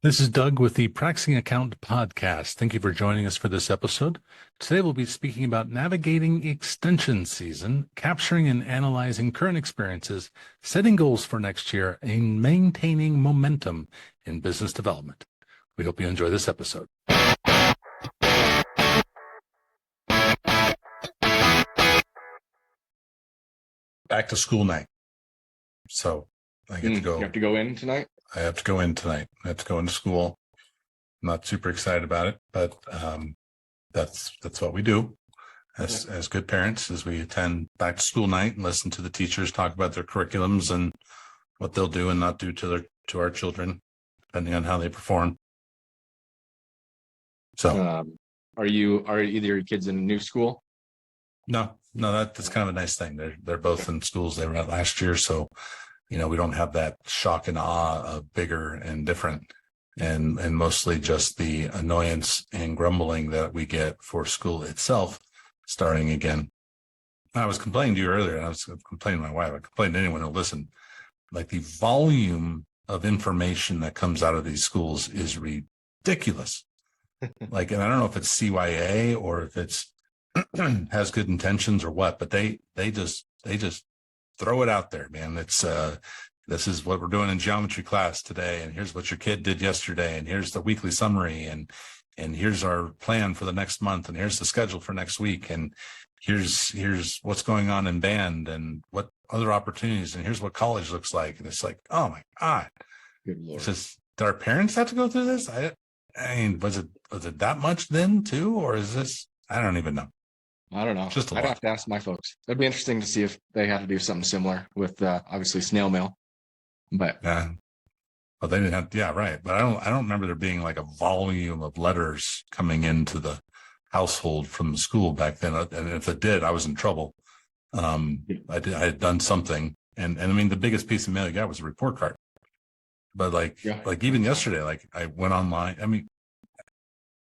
This is Doug with the Practicing Accountant podcast. Thank you for joining us for this episode. Today we'll be speaking about navigating extension season, capturing and analyzing current experiences, setting goals for next year, and maintaining momentum in business development. We hope you enjoy this episode. Back to school night. So I get to go. You have to go in tonight? I have to go in tonight. I have to go into school. I'm not super excited about it, but that's what we do as good parents, is we attend back to school night and listen to the teachers talk about their curriculums and what they'll do and not do to our children, depending on how they perform. So, are either your kids in a new school? No, that's kind of a nice thing. They're both in schools they were at last year, so we don't have that shock and awe of bigger and different, and mostly just the annoyance and grumbling that we get for school itself starting again. I was complaining to you earlier, and I was complaining to my wife. I complained to anyone who listened. Like, the volume of information that comes out of these schools is ridiculous. And I don't know if it's CYA or if it's has good intentions or what, but they just throw it out there, man. It's this is what we're doing in geometry class today, and here's what your kid did yesterday, and here's the weekly summary, and here's our plan for the next month, and here's the schedule for next week, and here's what's going on in band, and what other opportunities, and here's what college looks like. And it's like, oh my God. Good Lord. It's just, did our parents have to go through this? I mean, was it that much then too, or is this? I don't even know. I don't know. I'd have to ask my folks. It'd be interesting to see if they had to do something similar with obviously snail mail. But yeah, well, they didn't have. Yeah, right. But I don't remember there being like a volume of letters coming into the household from the school back then. And if it did, I was in trouble. I had done something, and I mean, the biggest piece of mail you got was a report card. But like even yesterday, like I went online. I mean,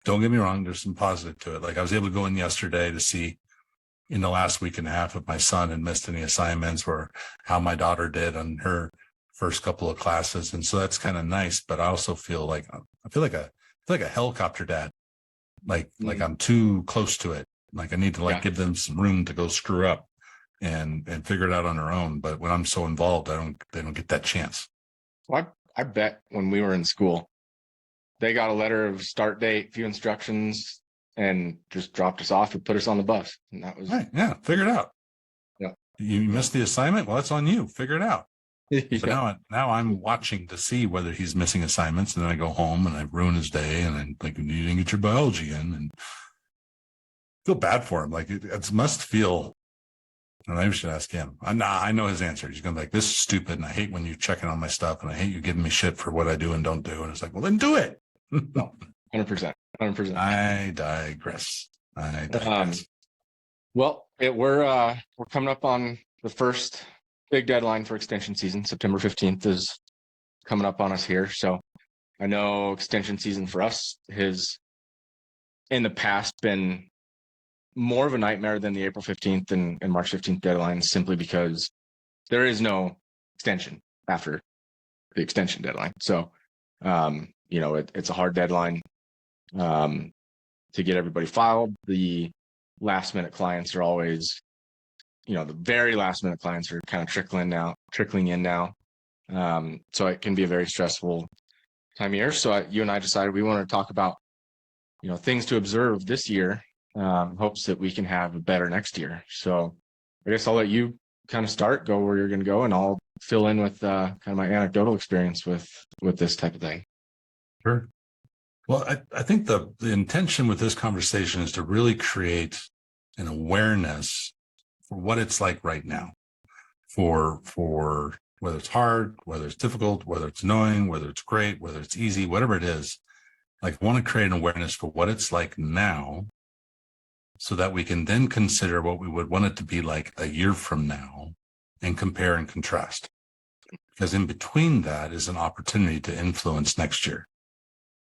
don't get me wrong, there's some positive to it. Like, I was able to go in yesterday to see in the last week and a half if my son had missed any assignments, or how my daughter did on her first couple of classes. And so that's kind of nice. But I also feel like a helicopter dad. Like I'm too close to it. Like, I need to give them some room to go screw up and figure it out on their own. But when I'm so involved, they don't get that chance. Well, I bet when we were in school, they got a letter of start date, few instructions, and just dropped us off and put us on the bus. And that was right. Yeah. Figure it out. Yeah. You missed the assignment. Well, that's on you. Figure it out. But now I'm watching to see whether he's missing assignments. And then I go home and I ruin his day. And I'm like, you didn't get your biology in, and feel bad for him. Like, it must feel, and I should ask him. I know his answer. He's going to be like, this is stupid. And I hate when you checking on my stuff. And I hate you giving me shit for what I do and don't do. And it's like, well, then do it. No, 100%. I digress. Well, we're coming up on the first big deadline for extension season. September 15th is coming up on us here. So I know extension season for us has in the past been more of a nightmare than the April 15th and March 15th deadlines, simply because there is no extension after the extension deadline. So it's a hard deadline to get everybody filed. The last minute clients are always, the very last minute clients are kind of trickling in now. So it can be a very stressful time of year. So you and I decided we want to talk about, things to observe this year, hopes that we can have a better next year. So I guess I'll let you kind of go where you're going to go, and I'll fill in with kind of my anecdotal experience with this type of thing. Sure. Well, I think the intention with this conversation is to really create an awareness for what it's like right now, for whether it's hard, whether it's difficult, whether it's annoying, whether it's great, whether it's easy, whatever it is. Like, I want to create an awareness for what it's like now, so that we can then consider what we would want it to be like a year from now and compare and contrast. Because in between that is an opportunity to influence next year.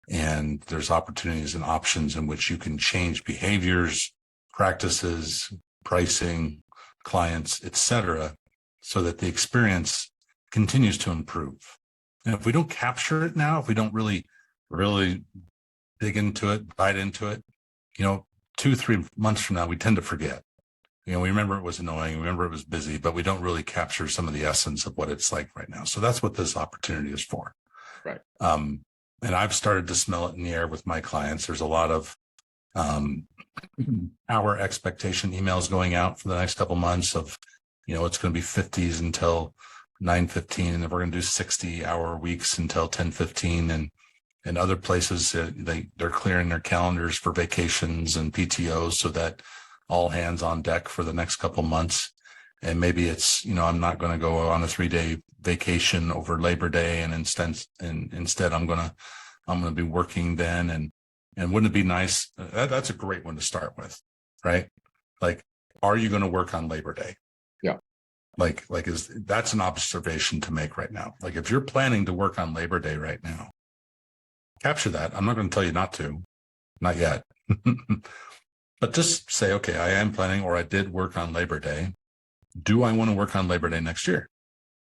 And there's opportunities and options in which you can change behaviors, practices, pricing, clients, etc., so that the experience continues to improve. And if we don't capture it now, if we don't really really dig into it, bite into it. 2-3 months from now, we tend to forget. We remember it was annoying, we remember it was busy, but we don't really capture some of the essence of what it's like right now. So that's what this opportunity is for. Right. And I've started to smell it in the air with my clients. There's a lot of our expectation emails going out for the next couple months of, it's going to be 50s until 9:15, and we're going to do 60-hour weeks until 10:15, and other places they're clearing their calendars for vacations and PTOs so that all hands on deck for the next couple months. And maybe it's, I'm not going to go on a 3-day vacation over Labor Day, and instead I'm going to be working then. And wouldn't it be nice? That's a great one to start with, right? Like, are you going to work on Labor Day? Yeah. That's an observation to make right now. Like, if you're planning to work on Labor Day right now, capture that. I'm not going to tell you not to, not yet, but just say, okay, I am planning, or I did work on Labor Day. Do I want to work on Labor Day next year?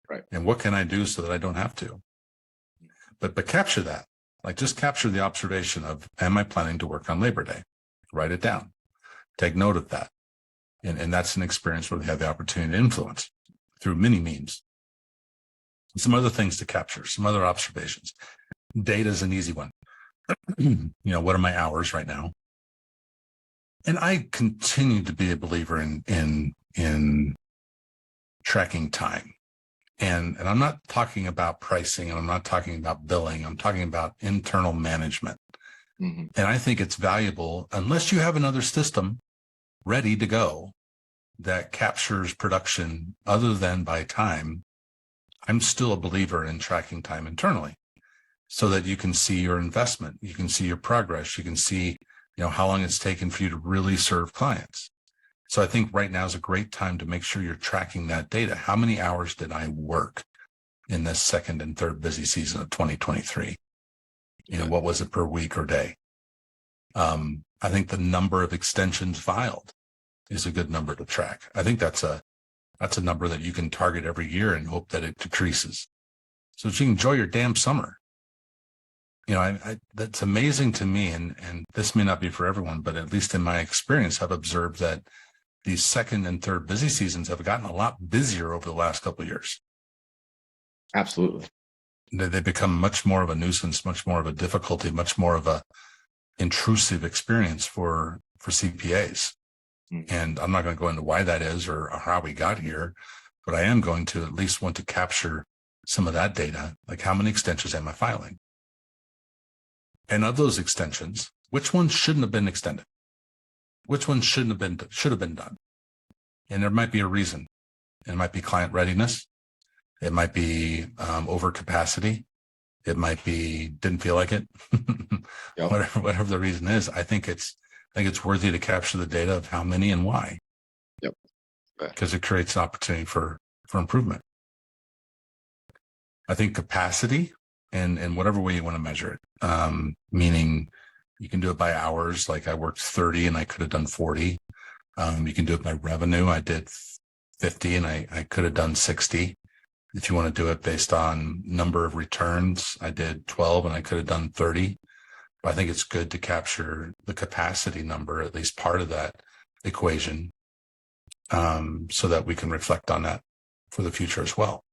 Right. And what can I do so that I don't have to? But capture that. Like, just capture the observation of, am I planning to work on Labor Day? Write it down. Take note of that. And that's an experience where they have the opportunity to influence through many means. Some other things to capture, some other observations. Data is an easy one. What are my hours right now? And I continue to be a believer in tracking time. And I'm not talking about pricing, and I'm not talking about billing. I'm talking about internal management. Mm-hmm. And I think it's valuable, unless you have another system ready to go that captures production other than by time. I'm still a believer in tracking time internally so that you can see your investment, you can see your progress, you can see, how long it's taken for you to really serve clients. So I think right now is a great time to make sure you're tracking that data. How many hours did I work in this second and third busy season of 2023? What was it per week or day? I think the number of extensions filed is a good number to track. I think that's a number that you can target every year and hope that it decreases so that you can enjoy your damn summer. That's amazing to me. And this may not be for everyone, but at least in my experience, I've observed that these second and third busy seasons have gotten a lot busier over the last couple of years. Absolutely. They become much more of a nuisance, much more of a difficulty, much more of a intrusive experience for CPAs. And I'm not going to go into why that is or how we got here, but I am going to at least want to capture some of that data. Like, how many extensions am I filing? And of those extensions, which ones shouldn't have been extended? Which ones should have been done? And there might be a reason. It might be client readiness. It might be overcapacity. It might be didn't feel like it. Yep. Whatever the reason is, I think it's worthy to capture the data of how many and why. Yep. Because it creates an opportunity for improvement. I think capacity and whatever way you want to measure it, meaning you can do it by hours. Like, I worked 30 and I could have done 40. You can do it by revenue. I did 50 and I could have done 60. If you want to do it based on number of returns, I did 12 and I could have done 30. But I think it's good to capture the capacity number, at least part of that equation, so that we can reflect on that for the future as well.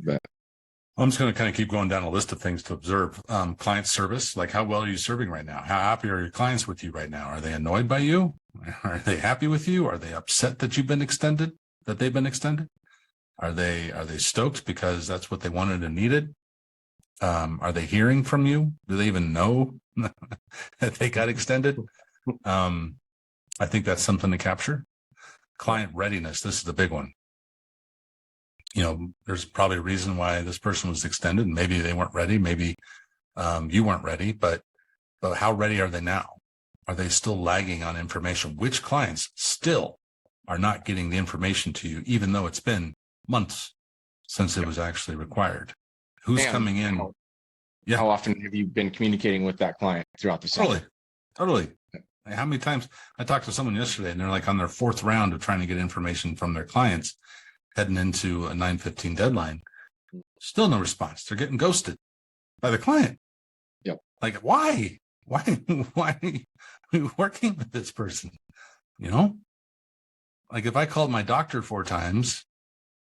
Right. I'm just going to kind of keep going down a list of things to observe. Client service, like, how well are you serving right now? How happy are your clients with you right now? Are they annoyed by you? Are they happy with you? Are they upset that they've been extended? Are they stoked because that's what they wanted and needed? Are they hearing from you? Do they even know that they got extended? I think that's something to capture. Client readiness. This is the big one. There's probably a reason why this person was extended. Maybe they weren't ready. Maybe you weren't ready, but how ready are they now? Are they still lagging on information? Which clients still are not getting the information to you, even though it's been months since it was actually required? Who's coming in? How often have you been communicating with that client throughout the summer? Totally. How many times I talked to someone yesterday and they're like on their 4th round of trying to get information from their clients heading into a 9:15 deadline. Still no response. They're getting ghosted by the client. Yep. Like, why are you working with this person? You know, like if I called my doctor 4 times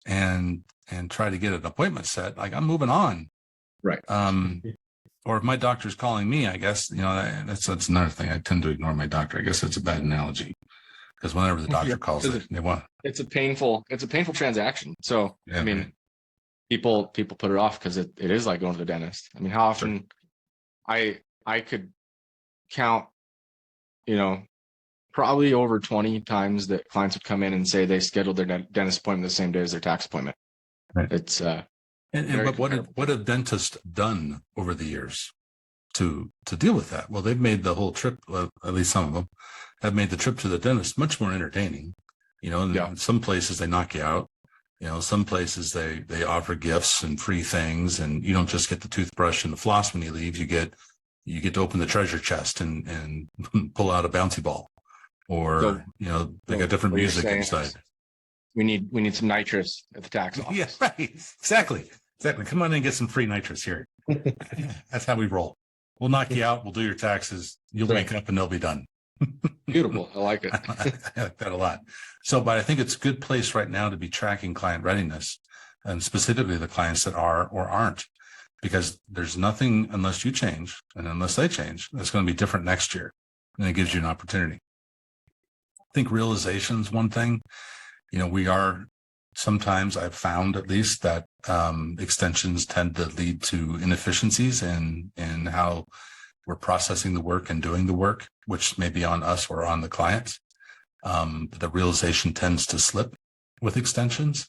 and try to get an appointment set, like I'm moving on. Right. Or if my doctor's calling me, I guess, that's another thing. I tend to ignore my doctor. I guess that's a bad analogy, because whenever the doctor calls, they want. It's a painful transaction. So, Yeah, I mean, right. people put it off because it is like going to the dentist. I mean, how often I could count, probably over 20 times that clients would come in and say they scheduled their dentist appointment the same day as their tax appointment. Right. It's but what have dentists done over the years to deal with that? Well, they've made the whole trip, at least some of them have made the trip to the dentist much more entertaining. In some places they knock you out. Some places they offer gifts and free things, and you don't just get the toothbrush and the floss when you leave. You get to open the treasure chest and pull out a bouncy ball, or they got different music inside. We need some nitrous at the tax office. Yeah, right. Exactly. Come on in and get some free nitrous here. That's how we roll. We'll knock you out. We'll do your taxes. You'll wake up and they'll be done. Beautiful. I like it. I like that a lot. So, but I think it's a good place right now to be tracking client readiness, and specifically the clients that are or aren't, because there's nothing, unless you change and unless they change, that's going to be different next year. And it gives you an opportunity. I think realization is one thing. We are sometimes, I've found at least, that extensions tend to lead to inefficiencies in how we're processing the work and doing the work, which may be on us or on the client. But the realization tends to slip with extensions.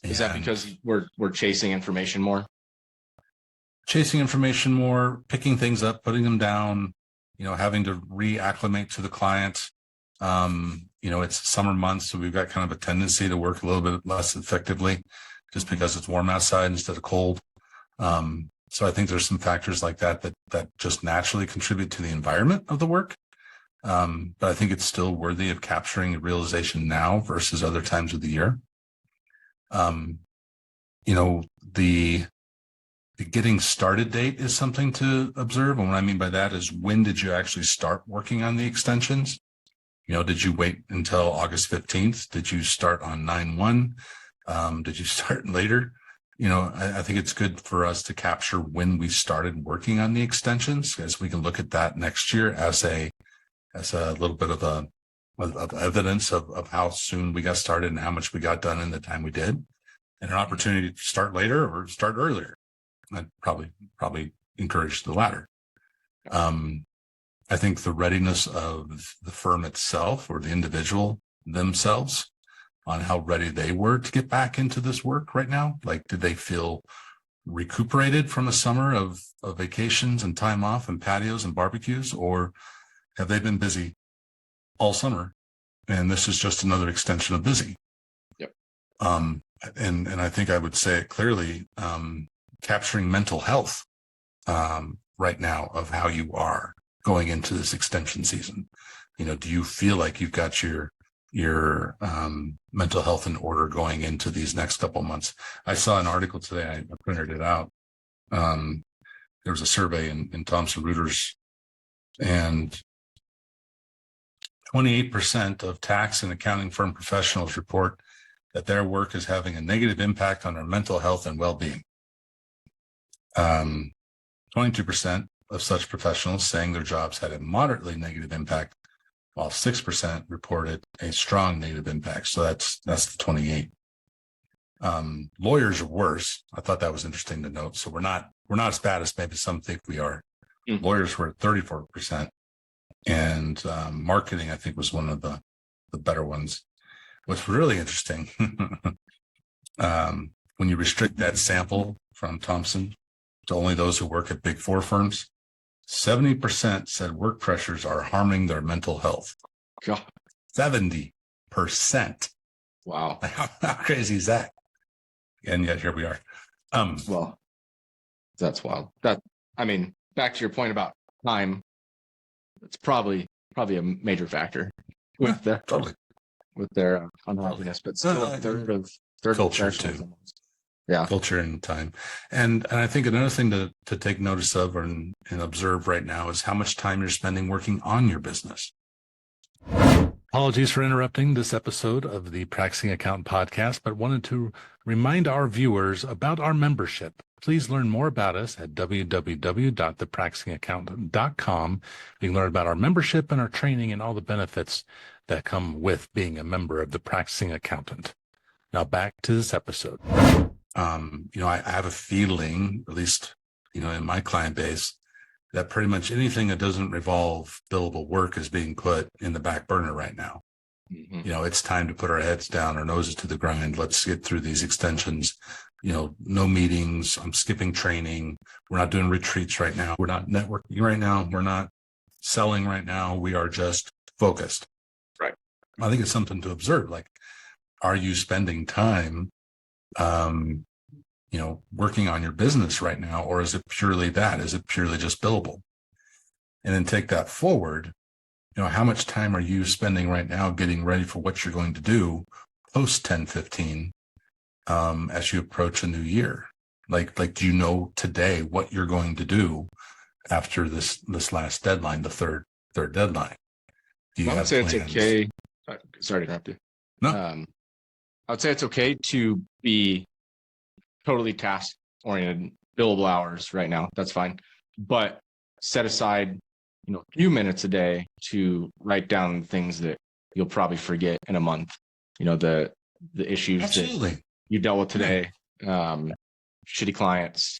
Is that because we're chasing information more? Chasing information more, picking things up, putting them down, having to reacclimate to the client. It's summer months, so we've got kind of a tendency to work a little bit less effectively just because it's warm outside instead of cold. So I think there's some factors like that just naturally contribute to the environment of the work. But I think it's still worthy of capturing a realization now versus other times of the year. The getting started date is something to observe. And what I mean by that is, when did you actually start working on the extensions? Did you wait until August 15th? Did you start on 9/1? Did you start later? I think it's good for us to capture when we started working on the extensions, as we can look at that next year as a little bit of evidence of how soon we got started and how much we got done in the time we did, and an opportunity to start later or start earlier. I'd probably encourage the latter. I think the readiness of the firm itself or the individual themselves on how ready they were to get back into this work right now. Like, did they feel recuperated from a summer of vacations and time off and patios and barbecues, or have they been busy all summer? And this is just another extension of busy. Yep. And I think I would say it clearly, capturing mental health right now of how you are going into this extension season. Do you feel like you've got your mental health in order going into these next couple of months? I saw an article today. I printed it out. There was a survey in Thomson Reuters, and 28% of tax and accounting firm professionals report that their work is having a negative impact on their mental health and well-being. 22% of such professionals saying their jobs had a moderately negative impact, while 6% reported a strong negative impact. So that's the 28. Lawyers are worse. I thought that was interesting to note. So we're not as bad as maybe some think we are. Mm-hmm. Lawyers were at 34%, and marketing, I think, was one of the better ones. What's really interesting, when you restrict that sample from Thomson to only those who work at Big Four firms, 70% said work pressures are harming their mental health. God. 70%. Wow. How crazy is that? And yet here we are. Well, that's wild. Back to your point about time, it's probably a major factor with totally with their unhappiness, but still a third of culture too. Yeah. culture and time. And I think another thing to take notice of and observe right now is how much time you're spending working on your business. Apologies for interrupting this episode of the Practicing Accountant podcast, but wanted to remind our viewers about our membership. Please learn more about us at www.thepracticingaccountant.com. You can learn about our membership and our training and all the benefits that come with being a member of the Practicing Accountant. Now back to this episode. I have a feeling, at least, in my client base, that pretty much anything that doesn't revolve billable work is being put in the back burner right now. Mm-hmm. It's time to put our heads down, our noses to the grind. Let's get through these extensions. No meetings. I'm skipping training. We're not doing retreats right now. We're not networking right now. We're not selling right now. We are just focused. Right. I think it's something to observe. Like, are you spending time, working on your business right now, or is it purely that? Is it purely just billable? And then take that forward. How much time are you spending right now getting ready for what you're going to do post 10/15 as you approach a new year? Like, do you know today what you're going to do after this last deadline, the third deadline? Do you I would have say plans? it's okay. Sorry to interrupt you. No. I would say it's okay to be totally task oriented, billable hours right now. That's fine. But set aside, a few minutes a day to write down things that you'll probably forget in a month. The issues Absolutely. that you dealt with today, shitty clients.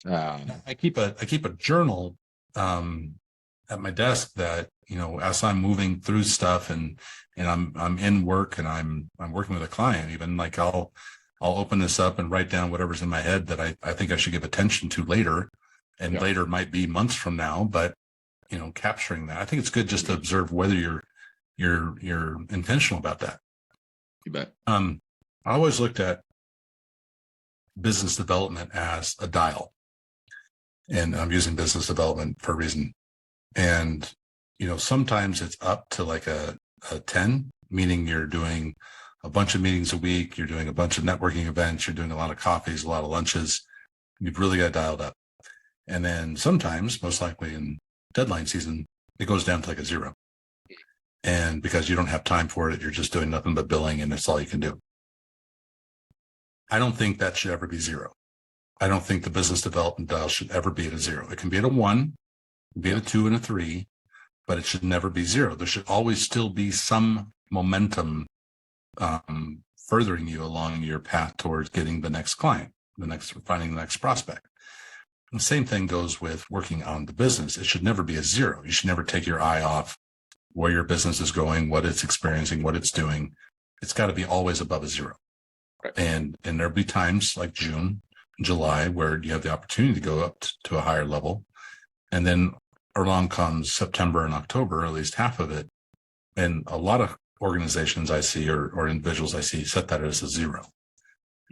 I keep a journal at my desk that, as I'm moving through stuff and I'm in work and I'm working with a client, even, like, I'll open this up and write down whatever's in my head that I think I should give attention to later. And later might be months from now, but capturing that, I think it's good just to observe whether you're intentional about that. You bet. I always looked at business development as a dial, and I'm using business development for a reason. And sometimes it's up to like a 10, meaning you're doing a bunch of meetings a week, you're doing a bunch of networking events, you're doing a lot of coffees, a lot of lunches. You've really got dialed up. And then sometimes, most likely in deadline season, it goes down to like a 0. And because you don't have time for it, you're just doing nothing but billing, and that's all you can do. I don't think that should ever be 0. I don't think the business development dial should ever be at a 0. It can be at a 1, it can be at a 2 and a 3, but it should never be 0. There should always still be some momentum furthering you along your path towards getting the next client, finding the next prospect. The same thing goes with working on the business. It should never be a 0. You should never take your eye off where your business is going, what it's experiencing, what it's doing. It's got to be always above a 0. Right. And there'll be times like June, July, where you have the opportunity to go up to a higher level. And then along comes September and October, at least half of it. And a lot of organizations I see or individuals I see set that as a 0.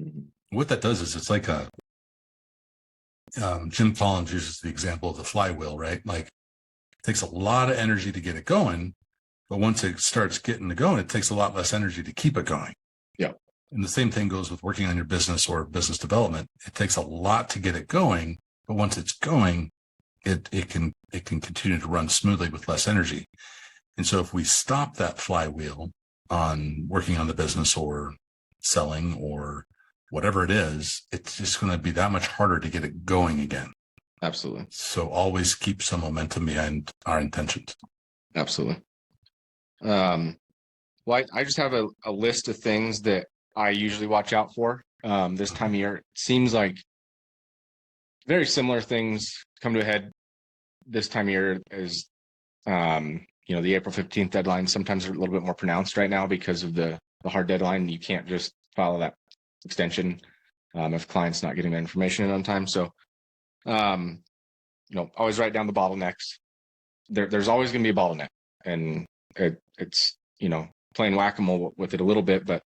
Mm-hmm. What that does is it's like Jim Collins uses the example of the flywheel, right? Like, it takes a lot of energy to get it going, but once it starts getting it going, it takes a lot less energy to keep it going. Yeah. And the same thing goes with working on your business or business development. It takes a lot to get it going, but once it's going, it can continue to run smoothly with less energy. And so if we stop that flywheel on working on the business or selling or whatever it is, it's just going to be that much harder to get it going again. Absolutely. So always keep some momentum behind our intentions. Absolutely. Well, I just have a list of things that I usually watch out for this time of year. It seems like very similar things come to a head this time of year as, the April 15th deadline. Sometimes they're a little bit more pronounced right now because of the hard deadline. You can't just follow that extension if client's not getting their information in on time. So, always write down the bottlenecks. There's always going to be a bottleneck, and it's playing whack-a-mole with it a little bit, but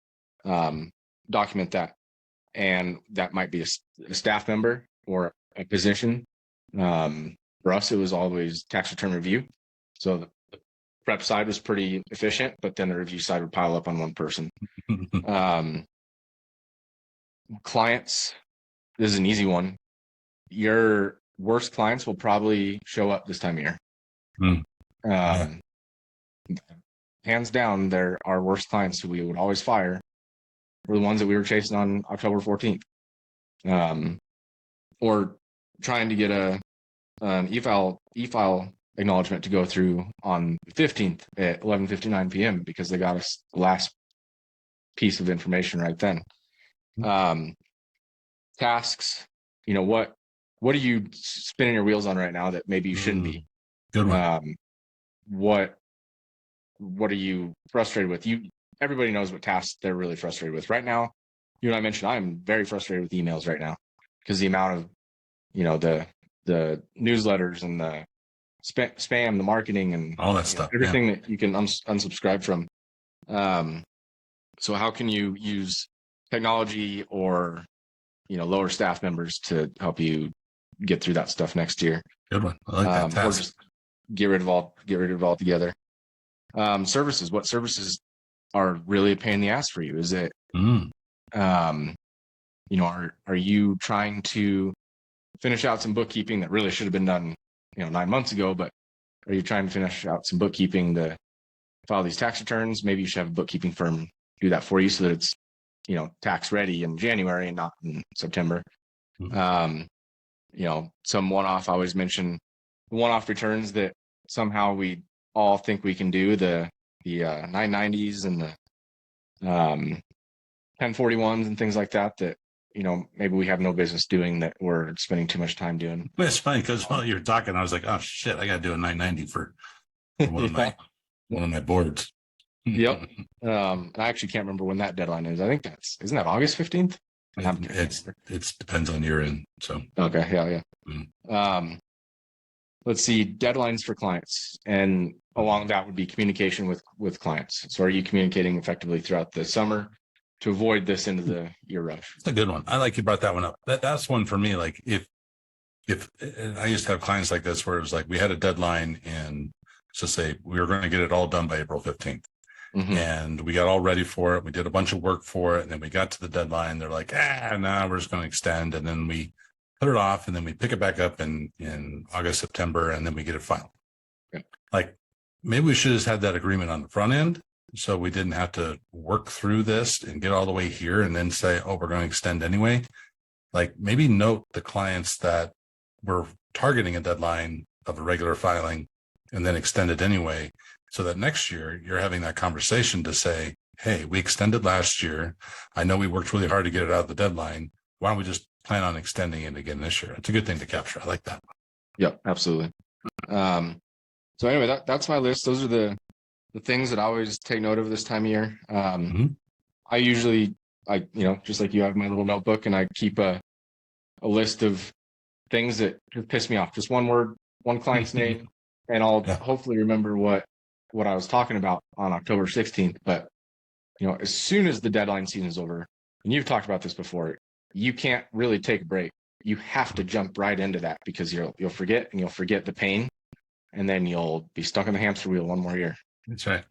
document that. And that might be a staff member or a position. For us, it was always tax return review. So the prep side was pretty efficient, but then the review side would pile up on one person. Clients this is an easy one. Your worst clients will probably show up this time of year. Yeah. Hands down, they're our worst clients who we would always fire were the ones that we were chasing on October 14th. Or trying to get an e-file acknowledgement to go through on the 15th at 11:59 p.m. because they got us the last piece of information right then. Tasks, what are you spinning your wheels on right now that maybe you shouldn't be? Good one. What are you frustrated with? Everybody knows what tasks they're really frustrated with right now. You and I mentioned I'm very frustrated with emails right now because the amount of the newsletters and the spam, the marketing, and all that stuff, everything that you can unsubscribe from. So how can you use technology or lower staff members to help you get through that stuff next year? Good one. I like that task. Or just get rid of it all together. Services. What services are really a pain in the ass for you? Is it are you trying to finish out some bookkeeping that really should have been done 9 months ago, but are you trying to finish out some bookkeeping to file these tax returns? Maybe you should have a bookkeeping firm do that for you so that it's tax ready in January and not in September. Some one-off. I always mention one-off returns that somehow we all think we can do, the 990s and the 1041s and things like that maybe we have no business doing, that we're spending too much time doing. It's funny because while you're talking, I was like, oh shit, I got to do a 990 for one of my boards. Yep. I actually can't remember when that deadline is. I think isn't that August 15th? It depends on your end. So okay, yeah. Let's see, deadlines for clients, and along that would be communication with clients. So are you communicating effectively throughout the summer to avoid this into the year rush? It's a good one. I like you brought that one up. That's one for me. Like if I used to have clients like this where it was like we had a deadline and let's say we were going to get it all done by April 15th. And we got all ready for it. We did a bunch of work for it. And then we got to the deadline. They're like, we're just going to extend. And then we put it off and then we pick it back up in August, September, and then we get it filed. Okay. Like maybe we should have had that agreement on the front end, so we didn't have to work through this and get all the way here and then say, oh, we're going to extend anyway. Like maybe note the clients that we're targeting a deadline of a regular filing and then extend it anyway, so that next year you're having that conversation to say, hey, we extended last year. I know we worked really hard to get it out of the deadline. Why don't we just plan on extending it again this year? It's a good thing to capture. I like that. Yep, absolutely. So anyway, that's my list. Those are the things that I always take note of this time of year. I usually, just like you, have my little notebook, and I keep a list of things that piss me off. Just one word, one client's name, and I'll hopefully remember what I was talking about on October 16th. But as soon as the deadline season is over, and you've talked about this before, you can't really take a break. You have to jump right into that because you'll forget, and you'll forget the pain, and then you'll be stuck on the hamster wheel one more year. That's right.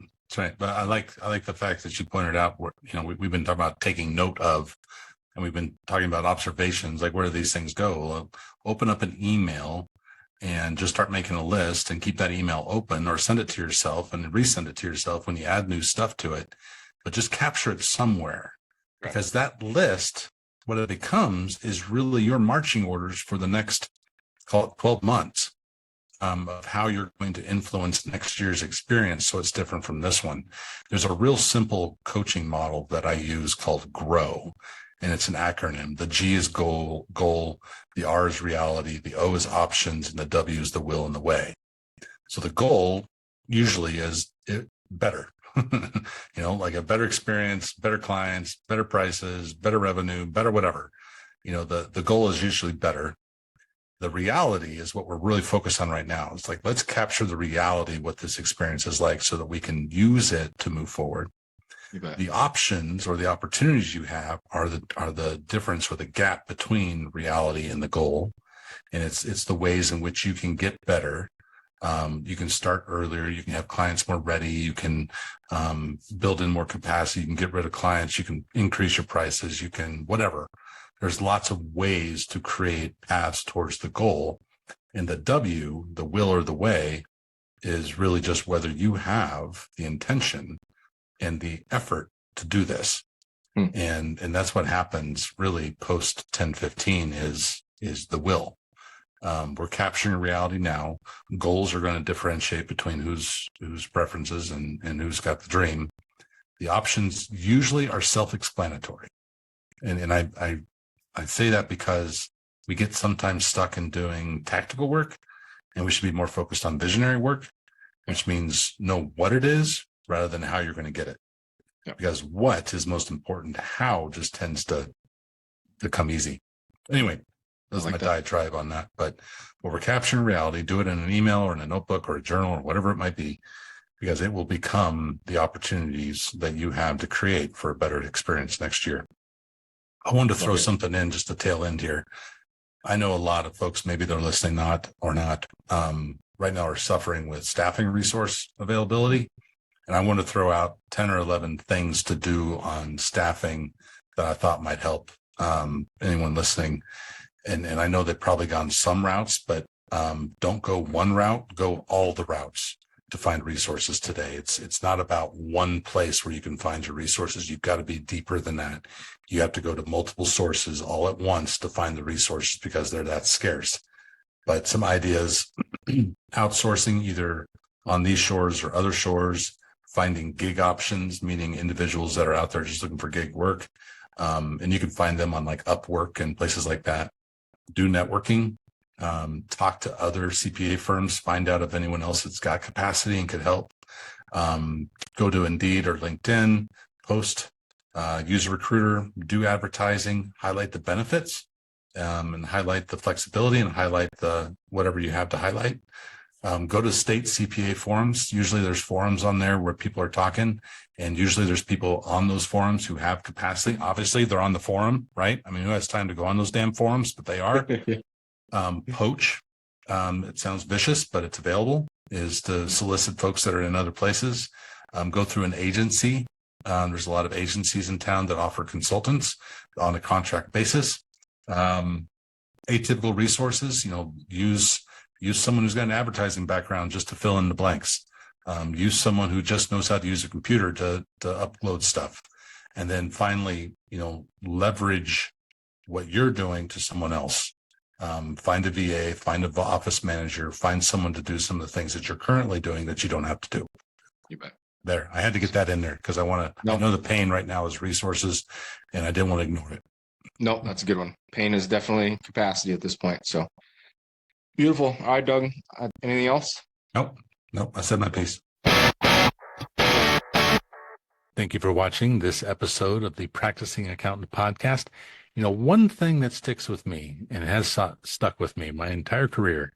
But I like the fact that you pointed out where, we've been talking about taking note of, and we've been talking about observations, like where do these things go? Well, open up an email and just start making a list and keep that email open, or send it to yourself and resend it to yourself when you add new stuff to it, but just capture it somewhere. Right. Because that list, what it becomes is really your marching orders for the next, call it 12 months. Of how you're going to influence next year's experience so it's different from this one. There's a real simple coaching model that I use called GROW, and it's an acronym. The G is goal, the R is reality, the O is options, and the W is the will and the way. So the goal usually is better, like a better experience, better clients, better prices, better revenue, better whatever. The goal is usually better. The reality is what we're really focused on right now. It's like, let's capture the reality, what this experience is like, so that we can use it to move forward. The options or the opportunities you have are the difference or the gap between reality and the goal. And it's the ways in which you can get better. You can start earlier. You can have clients more ready. You can build in more capacity. You can get rid of clients. You can increase your prices. You can whatever. there's lots of ways to create paths towards the goal. And the W, the will or the way, is really just whether you have the intention and the effort to do this. And that's what happens really post 1015 is the will. We're capturing reality now. Goals are going to differentiate between whose preferences and who's got the dream. The options usually are self-explanatory. And I say that because we get sometimes stuck in doing tactical work, and we should be more focused on visionary work, which means know what it is rather than how you're going to get it. Yeah. Because what is most important, how just tends to come easy. Anyway, that's my diatribe on that. But when we're capturing reality, do it in an email or in a notebook or a journal or whatever it might be, because it will become the opportunities that you have to create for a better experience next year. I wanted to throw something in just the tail end here. I know a lot of folks, maybe they're listening not, right now are suffering with staffing resource availability. And I want to throw out 10 or 11 things to do on staffing that I thought might help anyone listening. And I know they've probably gone some routes, but don't go one route, go all the routes to find resources today. It's not about one place where you can find your resources. You've got to be deeper than that. You have to go to multiple sources all at once to find the resources because they're that scarce. But some ideas, outsourcing either on these shores or other shores, finding gig options, meaning individuals that are out there just looking for gig work. And you can find them on like Upwork and places like that. Do networking, talk to other CPA firms, find out if anyone else has got capacity and could help. Go to Indeed or LinkedIn, post, use a recruiter, do advertising, highlight the benefits, and highlight the flexibility and highlight the whatever you have to highlight. Go to state CPA forums. Usually there's forums on there where people are talking, and usually there's people on those forums who have capacity. Obviously they're on the forum, right? I mean, who has time to go on those damn forums, but they are. Poach, it sounds vicious, but it's available, is to solicit folks that are in other places. Go through an agency. There's a lot of agencies in town that offer consultants on a contract basis. Atypical resources, use someone who's got an advertising background just to fill in the blanks. Use someone who just knows how to use a computer to upload stuff. And then finally, leverage what you're doing to someone else. Find a VA, find an office manager, find someone to do some of the things that you're currently doing that you don't have to do. You bet. There, I had to get that in there because I know the pain right now is resources, and I didn't want to ignore it. No, that's a good one. Pain is definitely capacity at this point. So beautiful. All right, Doug. Anything else? Nope. I said my piece. Thank you for watching this episode of the Practicing Accountant podcast. One thing that sticks with me and has stuck with me my entire career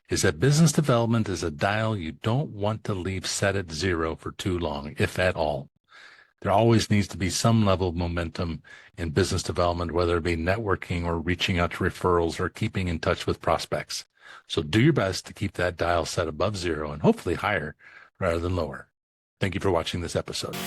is that business development is a dial you don't want to leave set at zero for too long, if at all. There always needs to be some level of momentum in business development, whether it be networking or reaching out to referrals or keeping in touch with prospects. So do your best to keep that dial set above zero and hopefully higher rather than lower. Thank you for watching this episode.